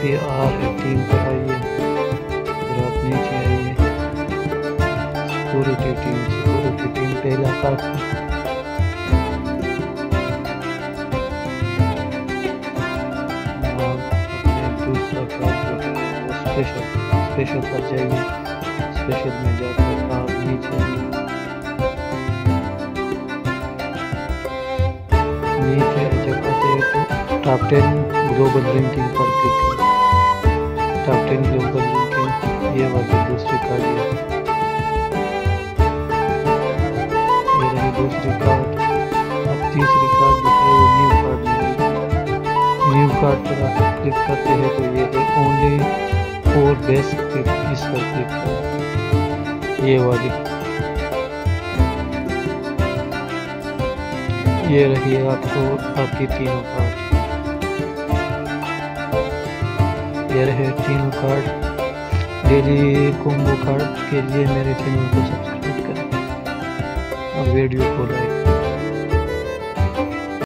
पे आ रहे टीम पर आइए, फिर आप नीचे आइए, सिक्योरिटी टीम पहला कार्ड दूसरा कार्ड जो है वो स्पेशल पर जाइए। स्पेशल में जाकर आप नीचे जब आते हैं तो टॉप 10 ग्लोबल रैंकिंग पर क्लिक करें। टॉप 10 ग्लोबल रैंकिंग ये वाली दूसरी कार्ड है, ये रही दूसरी कार्ड। अब तीसरी कार्ड जो है वो न्यू कार्ड में, न्यू कार्ड पर आप क्लिक करते हैं तो ये है ओनली फॉर बेस्ट क्लिक, इस पर क्लिक करें। ये वाली ये रही आपको आपकी तीनों कार्ड, ये रहे तीनों कार्ड। डेली कॉम्बो कार्ड के लिए मेरे चैनल को सब्सक्राइब करें और वीडियो को लाइक